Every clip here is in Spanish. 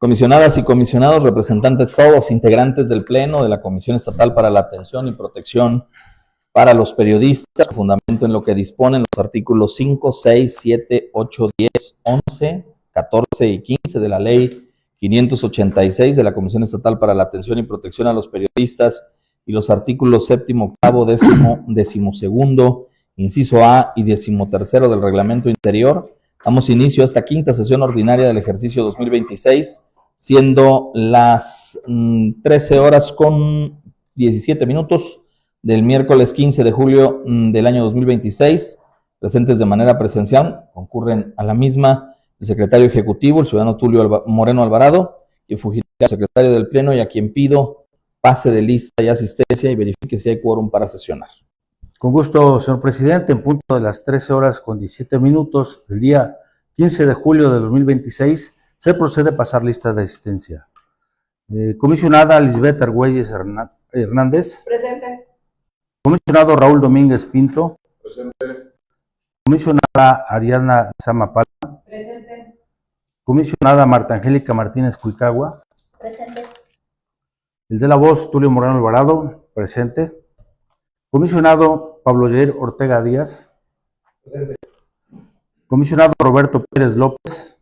Comisionadas y comisionados, representantes todos, integrantes del Pleno de la Comisión Estatal para la Atención y Protección para los Periodistas, con fundamento en lo que disponen los artículos 5, 6, 7, 8, 10, 11, 14 y 15 de la Ley 586 de la Comisión Estatal para la Atención y Protección a los Periodistas y los artículos 7, 8, 10, 12, inciso A y 13 del Reglamento Interior. Damos inicio a esta quinta sesión ordinaria del ejercicio 2026, siendo las 13 horas con 17 minutos del miércoles 15 de julio del año 2026. Presentes de manera presencial, concurren a la misma el secretario ejecutivo, el ciudadano Tulio Moreno Alvarado, y el fugitivo secretario del Pleno, y a quien pido pase de lista y asistencia y verifique si hay quórum para sesionar. Con gusto, señor presidente. En punto de las 13 horas con 17 minutos del día 15 de julio de 2026, se procede a pasar lista de asistencia. Comisionada Lisbeth Argüelles Hernández. Presente. Comisionado Raúl Domínguez Pinto. Presente. Comisionada Ariadna Sama Palma. Presente. Comisionada Marta Angélica Martínez Cuicagua. Presente. El de la voz, Tulio Moreno Alvarado. Presente. Comisionado Pablo Jair Ortega Díaz. Presente. Comisionado Roberto Pérez López.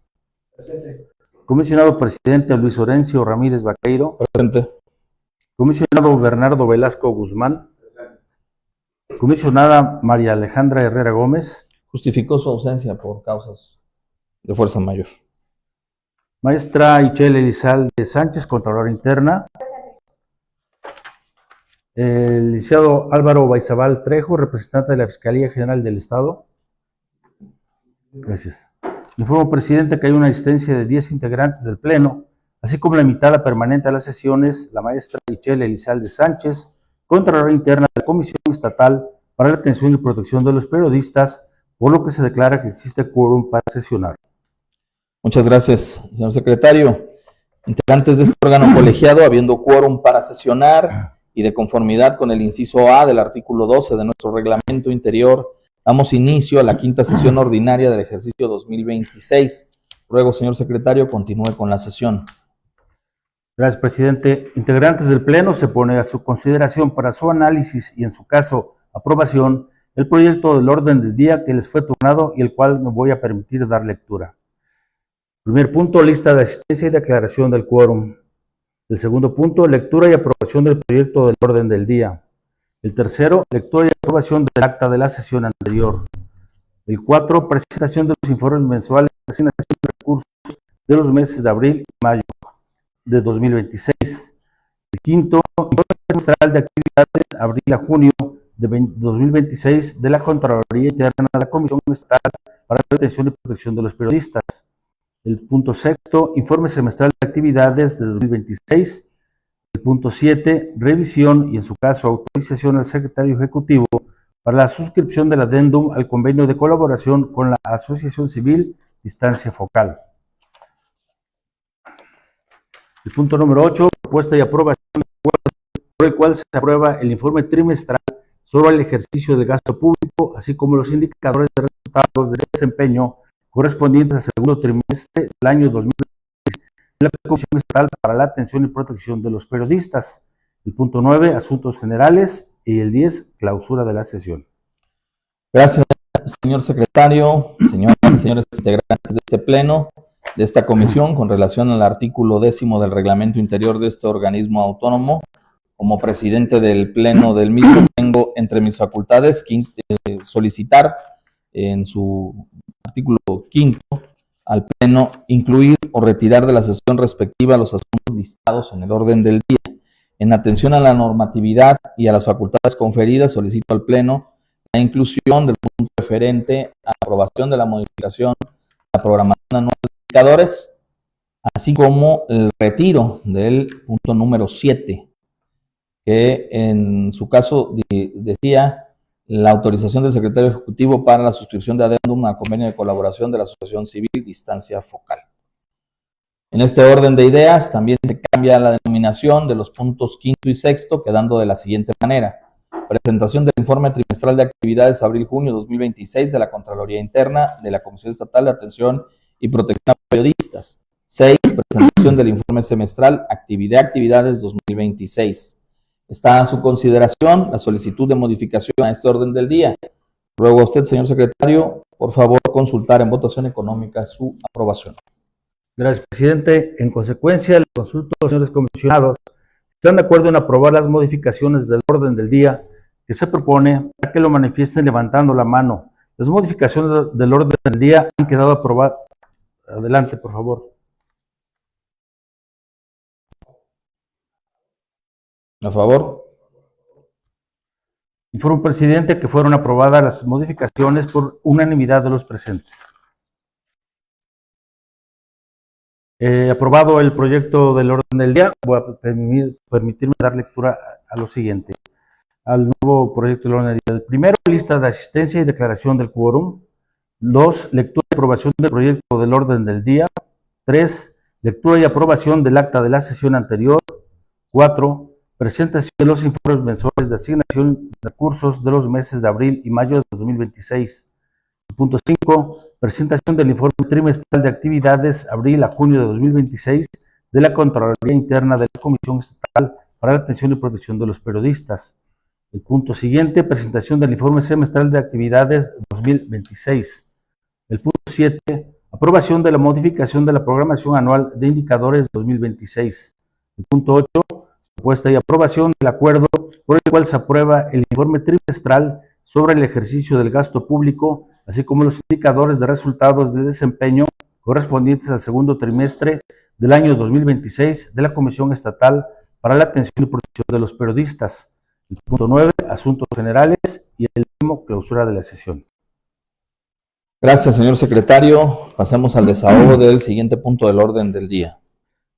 Presente. Comisionado Presidente Luis Orencio Ramírez Vaqueiro. Presente. Comisionado Bernardo Velasco Guzmán. Presente. Comisionada María Alejandra Herrera Gómez. Justificó su ausencia por causas de fuerza mayor. Maestra Ichel Elizalde Sánchez, Contralora Interna. El licenciado Álvaro Baizabal Trejo, representante de la Fiscalía General del Estado. Gracias. Informo, presidente, que hay una asistencia de 10 integrantes del Pleno, así como la invitada permanente a las sesiones, la maestra Ichel Elizalde Sánchez, Contralora Interna de la Comisión Estatal para la Atención y Protección de los Periodistas, por lo que se declara que existe quórum para sesionar. Muchas gracias, señor secretario. Integrantes de este órgano colegiado, habiendo quórum para sesionar y de conformidad con el inciso A del artículo 12 de nuestro reglamento interior, damos inicio a la quinta sesión ordinaria del ejercicio 2026. Ruego, señor secretario, continúe con la sesión. Gracias, presidente. Integrantes del Pleno, se pone a su consideración para su análisis y, en su caso, aprobación, el proyecto del orden del día que les fue turnado y el cual me voy a permitir dar lectura. Primer punto, lista de asistencia y declaración del quórum. El segundo punto, lectura y aprobación del proyecto del orden del día. El tercero, lectura y aprobación del acta de la sesión anterior. El 4, presentación de los informes mensuales de asignación de recursos de los meses de abril y mayo de 2026. El quinto, informe trimestral de actividades abril a junio de 2026 de la Contraloría Interna de la Comisión Estatal para la Atención y Protección de los Periodistas. El punto sexto, informe semestral de actividades de 2026. El punto 7, revisión y, en su caso, autorización al secretario ejecutivo para la suscripción del adendum al convenio de colaboración con la Asociación Civil Distancia Focal. El punto número 8, propuesta y aprobación por el cual se aprueba el informe trimestral sobre el ejercicio del gasto público, así como los indicadores de resultados de desempeño correspondientes al segundo trimestre del año 2026 de la Comisión Estatal para la Atención y Protección de los Periodistas. El punto 9, asuntos generales, y el 10, clausura de la sesión. Gracias, señor secretario, señoras y señores integrantes de este Pleno, de esta comisión, con relación al artículo 10 del reglamento interior de este organismo autónomo. Como presidente del Pleno del mismo, tengo entre mis facultades solicitar en su artículo 5 al Pleno incluir o retirar de la sesión respectiva los asuntos listados en el orden del día. En atención a la normatividad y a las facultades conferidas, solicito al Pleno la inclusión del punto referente a la aprobación de la modificación de la programación anual de indicadores, así como el retiro del punto número 7, que en su caso decía la autorización del secretario ejecutivo para la suscripción de adendum a convenio de colaboración de la Asociación Civil Distancia Focal. En este orden de ideas también se cambia la denominación de los puntos quinto y sexto, quedando de la siguiente manera: presentación del informe trimestral de actividades abril-junio 2026 de la Contraloría Interna de la Comisión Estatal de Atención y Protección a Periodistas. 6. Presentación del informe semestral Actividades 2026. Está a su consideración la solicitud de modificación a este orden del día. Ruego a usted, señor secretario, por favor, consultar en votación económica su aprobación. Gracias, presidente. En consecuencia, les consulto a los señores comisionados. ¿Están de acuerdo en aprobar las modificaciones del orden del día que se propone para que lo manifiesten levantando la mano? Las modificaciones del orden del día han quedado aprobadas. Adelante, por favor. A favor. Informo, presidente, que fueron aprobadas las modificaciones por unanimidad de los presentes. Aprobado el proyecto del orden del día, voy a permitirme dar lectura a lo siguiente, al nuevo proyecto del orden del día. El primero, lista de asistencia y declaración del quórum. 2, lectura y aprobación del proyecto del orden del día. 3, lectura y aprobación del acta de la sesión anterior. 4, presentación de los informes mensuales de asignación de recursos de los meses de abril y mayo de 2026. Punto 5, presentación del informe trimestral de actividades abril a junio de 2026 de la Contraloría Interna de la Comisión Estatal para la Atención y Protección de los Periodistas. El punto siguiente, presentación del informe semestral de actividades 2026. El punto 7, aprobación de la modificación de la programación anual de indicadores 2026. El punto 8, propuesta y aprobación del acuerdo por el cual se aprueba el informe trimestral sobre el ejercicio del gasto público, así como los indicadores de resultados de desempeño correspondientes al segundo trimestre del año 2026 de la Comisión Estatal para la Atención y Protección de los Periodistas. El punto 9, asuntos generales, y el último, clausura de la sesión. Gracias, señor secretario. Pasamos al desahogo del siguiente punto del orden del día.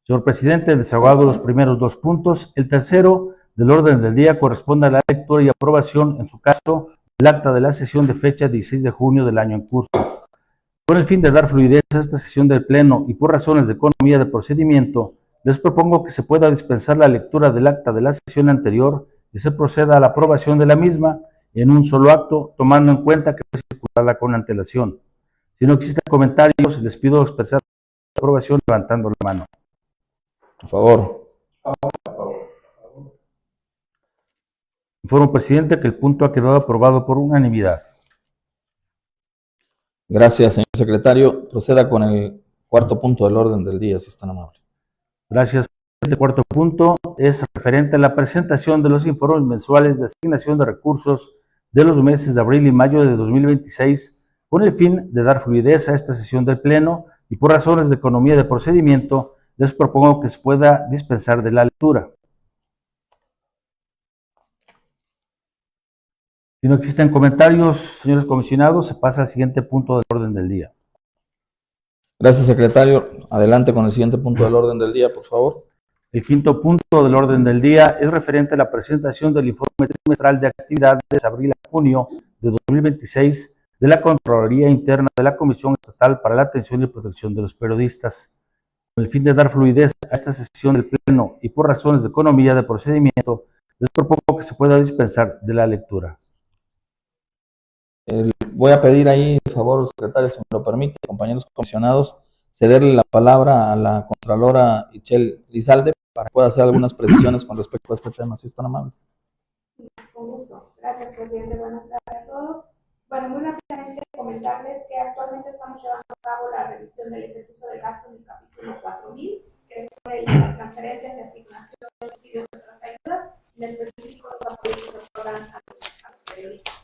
Señor presidente, desahogado los primeros 2 puntos. El tercero del orden del día corresponde a la lectura y aprobación, en su caso, del acta de la sesión de fecha 16 de junio del año en curso. Con el fin de dar fluidez a esta sesión del Pleno y por razones de economía de procedimiento, les propongo que se pueda dispensar la lectura del acta de la sesión anterior y se proceda a la aprobación de la misma en un solo acto, tomando en cuenta que fue circulada con antelación. Si no existen comentarios, les pido expresar la aprobación levantando la mano. A favor. Informo, presidente, que el punto ha quedado aprobado por unanimidad. Gracias, señor secretario. Proceda con el cuarto punto del orden del día, si es tan amable. Gracias. El cuarto punto es referente a la presentación de los informes mensuales de asignación de recursos de los meses de abril y mayo de 2026, con el fin de dar fluidez a esta sesión del Pleno y por razones de economía de procedimiento, les propongo que se pueda dispensar de la lectura. Si no existen comentarios, señores comisionados, se pasa al siguiente punto del orden del día. Gracias, secretario. Adelante con el siguiente punto del orden del día, por favor. El quinto punto del orden del día es referente a la presentación del informe trimestral de actividades de abril a junio de 2026 de la Contraloría Interna de la Comisión Estatal para la Atención y Protección de los Periodistas. Con el fin de dar fluidez a esta sesión del Pleno y por razones de economía de procedimiento, les propongo que se pueda dispensar de la lectura. Voy a pedir ahí, por favor, secretario, si me lo permite, compañeros comisionados, cederle la palabra a la Contralora Itzel Lizalde para que pueda hacer algunas precisiones con respecto a este tema, si es tan amable. Con gusto. Gracias, presidente. Buenas tardes a todos. Bueno, muy rápidamente comentarles que actualmente estamos llevando a cabo la revisión del ejercicio de gastos del capítulo 4000, que son las transferencias y asignaciones, subsidios y otras ayudas, en específico los apoyos que se otorgan a los periodistas.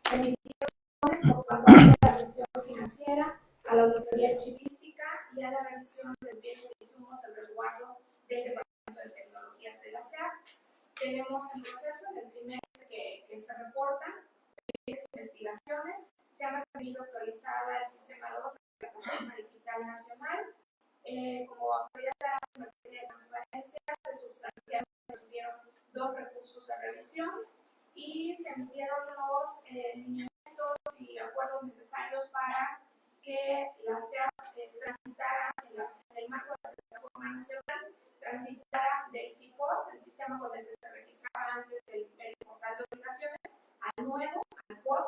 Se emitieron por cuanto a la revisión financiera, a la auditoría archivística y a la revisión de bienes e insumos al resguardo del Departamento de Tecnologías de la SEAP. Tenemos en proceso en el trimestre que se reportan investigaciones, se ha mantenido actualizada el sistema 2 de la Plataforma Digital Nacional. Como autoridad en materia de transparencia, se sustanciaron 2 recursos de revisión y se emitieron los lineamientos y acuerdos necesarios para que la SEAP transitara en el marco de la Plataforma Nacional, transitara del CIPOD, el sistema con el que se registraba antes el portal de obligaciones, al nuevo, al POD,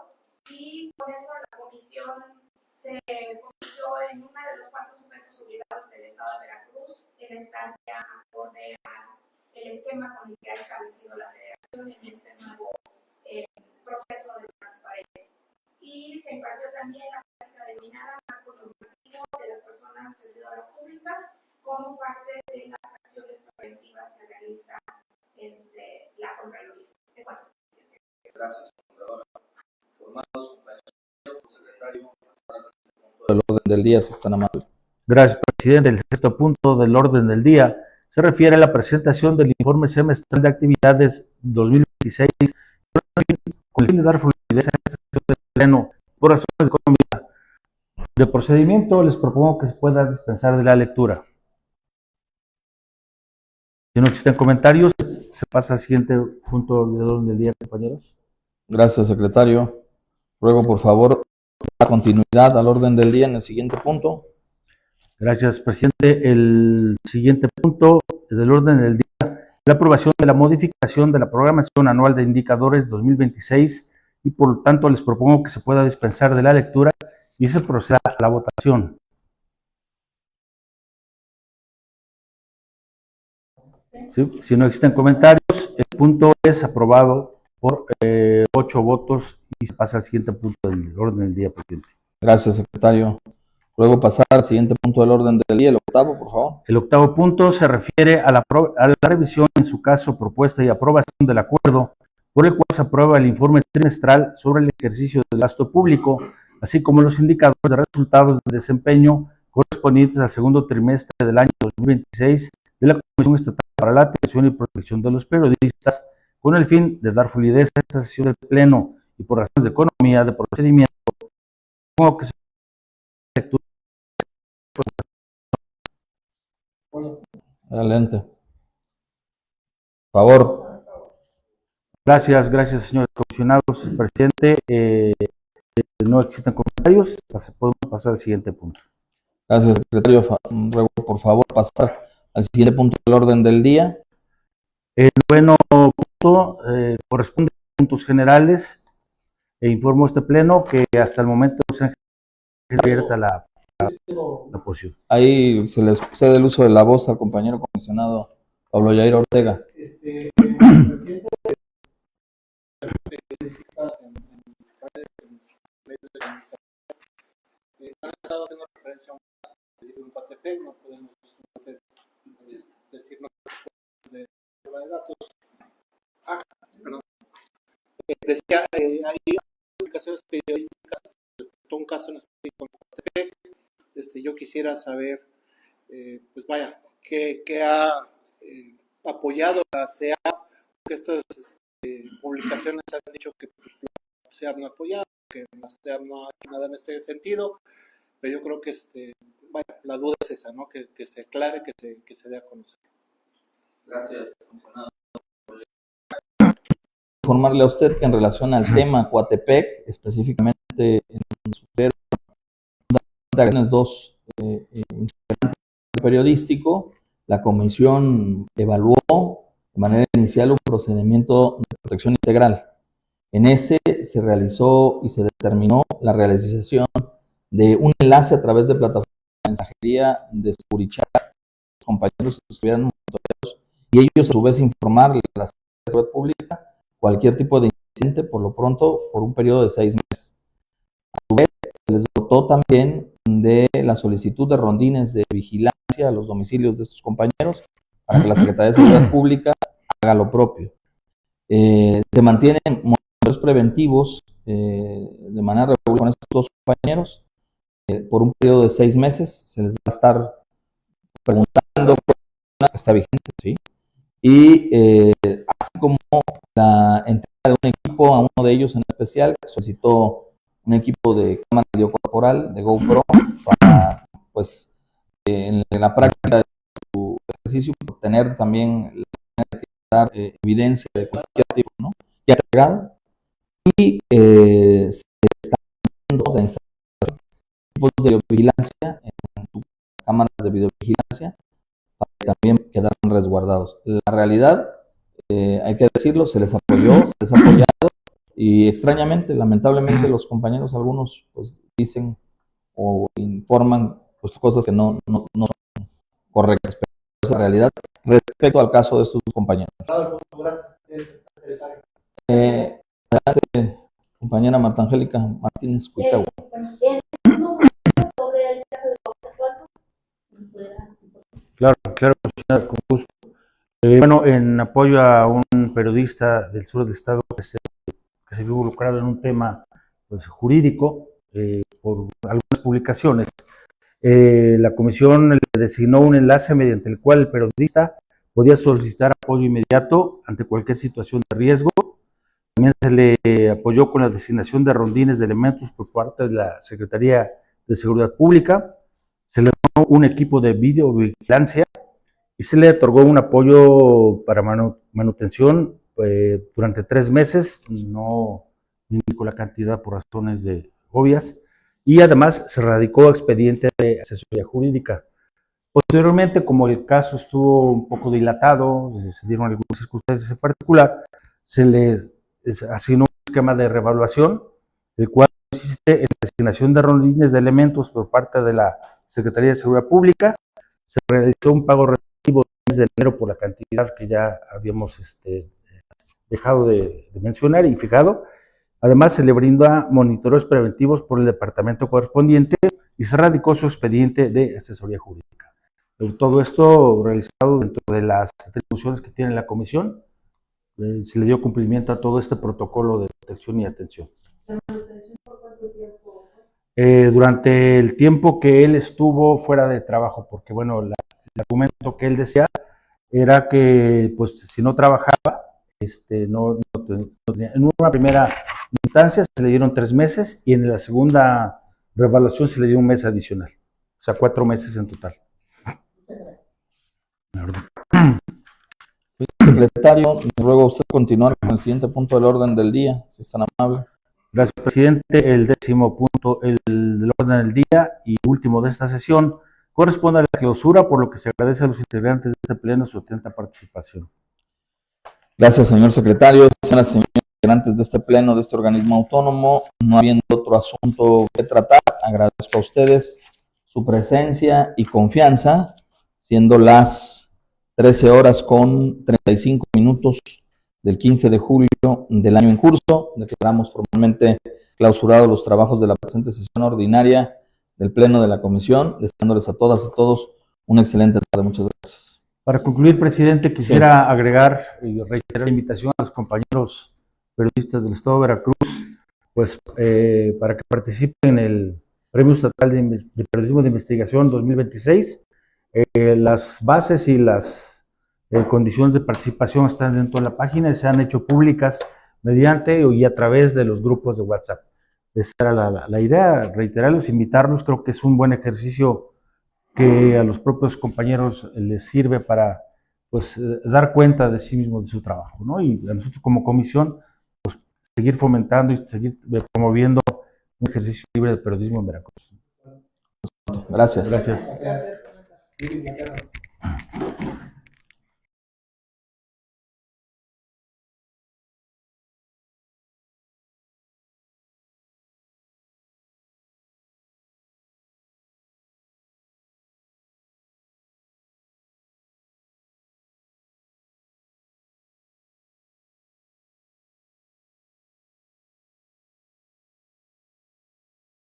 y con eso la comisión se convirtió en uno de los 4 sujetos obligados del Estado de Veracruz en estar ya acorde al esquema con el que ha establecido la Federación en este nuevo proceso de transparencia. Y se impartió también la práctica denominada marco normativo de las personas servidoras públicas como parte de las acciones preventivas que realiza la Contraloría. Gracias, Contralora. Formados, compañeros, secretario, pasar al siguiente punto del orden del día, si están amables. Gracias, presidente. El sexto punto del orden del día se refiere a la presentación del informe semestral de actividades 2026 con el fin de dar fluidez a esta sesión del Pleno por razones de economía. De procedimiento, les propongo que se pueda dispensar de la lectura. Si no existen comentarios, se pasa al siguiente punto del orden del día, compañeros. Gracias, secretario. Ruego, por favor, la continuidad al orden del día en el siguiente punto. Gracias, presidente. El siguiente punto del orden del día es la aprobación de la modificación de la programación anual de indicadores 2026 y por lo tanto les propongo que se pueda dispensar de la lectura y se proceda a la votación. ¿Sí? Si no existen comentarios, el punto es aprobado por 8 votos y se pasa al siguiente punto del orden del día, presidente. Gracias, secretario. Luego pasar al siguiente punto del orden del día, el octavo, por favor. El octavo punto se refiere a la revisión, en su caso, propuesta y aprobación del acuerdo por el cual se aprueba el informe trimestral sobre el ejercicio del gasto público, así como los indicadores de resultados de desempeño correspondientes al segundo trimestre del año 2026 de la Comisión Estatal para la Atención y Protección de los Periodistas, con el fin de dar fluidez a esta sesión del Pleno y por razones de economía, de procedimiento, como que se Adelante. Por favor. Gracias, señores comisionados. Presidente, no existen comentarios, podemos pasar al siguiente punto. Gracias, secretario. Ruego, por favor, pasar al siguiente punto del orden del día. El noveno punto corresponde a puntos generales e informo a este pleno que hasta el momento se ha abierta la posición. Ahí se les cede el uso de la voz al compañero comisionado Pablo Yair Ortega. Presidente, han estado haciendo referencia a un Coatepec, no podemos decirnos de datos. Perdón. Decía, hay publicaciones periodísticas, un caso en específico en Coatepec. Yo quisiera saber, pues vaya, qué ha apoyado la CEA, que estas publicaciones han dicho que la CEA no ha apoyado, que la CEA no ha hecho nada en este sentido, pero yo creo que vaya, la duda es esa, ¿no? Que se aclare, que se dé a conocer. Gracias, comisionado. Informarle a usted que en relación al tema Coatepec, específicamente en su dos periodístico, la comisión evaluó de manera inicial un procedimiento de protección integral. En ese se realizó y se determinó la realización de un enlace a través de plataforma de mensajería de Securichat. Los compañeros estuvieran monitoreados y ellos a su vez informarle a la seguridad pública cualquier tipo de incidente, por lo pronto, por un periodo de 6 meses. A su vez, se les dotó también de la solicitud de rondines de vigilancia a los domicilios de estos compañeros para que la Secretaría de Seguridad Pública haga lo propio. Se mantienen monitoreos preventivos de manera regular con estos dos compañeros por un periodo de 6 meses. Se les va a estar preguntando que está vigente, ¿sí? Y así como la entrega de un equipo a uno de ellos en especial, que solicitó un equipo de cámara de video corporal, de GoPro, para, pues, en la práctica de su ejercicio, tener también dar evidencia de cualquier tipo, ¿no? Ya entregado. Y se está haciendo de instalación equipos de videovigilancia en sus cámaras de videovigilancia para que también quedaran resguardados. La realidad, hay que decirlo, se les apoyó, se les ha apoyado y extrañamente, lamentablemente, los compañeros, algunos, pues dicen o informan pues cosas que no son correctas, pero esa es la realidad respecto al caso de sus compañeros. Adelante, compañera Marta Angélica Martínez Cuitagua. Claro, señora, con gusto. Bueno, en apoyo a un periodista del sur del estado que se vio involucrado en un tema pues, jurídico por algunas publicaciones, la comisión le designó un enlace mediante el cual el periodista podía solicitar apoyo inmediato ante cualquier situación de riesgo. También se le apoyó con la designación de rondines de elementos por parte de la Secretaría de Seguridad Pública. Se le dio un equipo de videovigilancia y se le otorgó un apoyo para manutención durante 3 meses, no indicó la cantidad por razones obvias, y además se radicó expediente de asesoría jurídica. Posteriormente, como el caso estuvo un poco dilatado, se dieron algunas circunstancias en particular, se les asignó un esquema de revaluación, el cual consiste en la asignación de rondines de elementos por parte de la Secretaría de Seguridad Pública. Se realizó un pago relativo de enero por la cantidad que ya habíamos dejado de mencionar y fijado. Además, se le brinda monitoreos preventivos por el departamento correspondiente y se radicó su expediente de asesoría jurídica. Todo esto realizado dentro de las atribuciones que tiene la comisión. Se le dio cumplimiento a todo este protocolo de protección y atención. Durante el tiempo que él estuvo fuera de trabajo, porque bueno, el argumento que él decía era que pues si no trabajaba, no tenía. En una primera instancia se le dieron 3 meses y en la segunda revaluación se le dio un mes adicional, o sea 4 meses en total. Secretario, me ruego a usted continuar con el siguiente punto del orden del día, si es tan amable. Gracias, presidente. El 10º punto del orden del día y último de esta sesión corresponde a la clausura, por lo que se agradece a los integrantes de este pleno su atenta participación. Gracias, señor secretario. Señoras y señores integrantes de este pleno, de este organismo autónomo, no habiendo otro asunto que tratar, agradezco a ustedes su presencia y confianza, siendo las 13:35 del 15 de julio del año en curso. Declaramos formalmente clausurados los trabajos de la presente sesión ordinaria del Pleno de la Comisión, deseándoles a todas y todos una excelente tarde. Muchas gracias. Para concluir, presidente, quisiera agregar y reiterar la invitación a los compañeros periodistas del Estado de Veracruz, pues para que participen en el Premio Estatal de Periodismo de Investigación 2026. Las bases y las condiciones de participación están dentro de la página y se han hecho públicas mediante y a través de los grupos de WhatsApp. Esa era la idea, reiterarlos, invitarlos. Creo que es un buen ejercicio que a los propios compañeros les sirve para pues dar cuenta de sí mismos, de su trabajo, ¿no? Y a nosotros como comisión, pues seguir fomentando y seguir promoviendo un ejercicio libre de periodismo en Veracruz. Gracias. Gracias.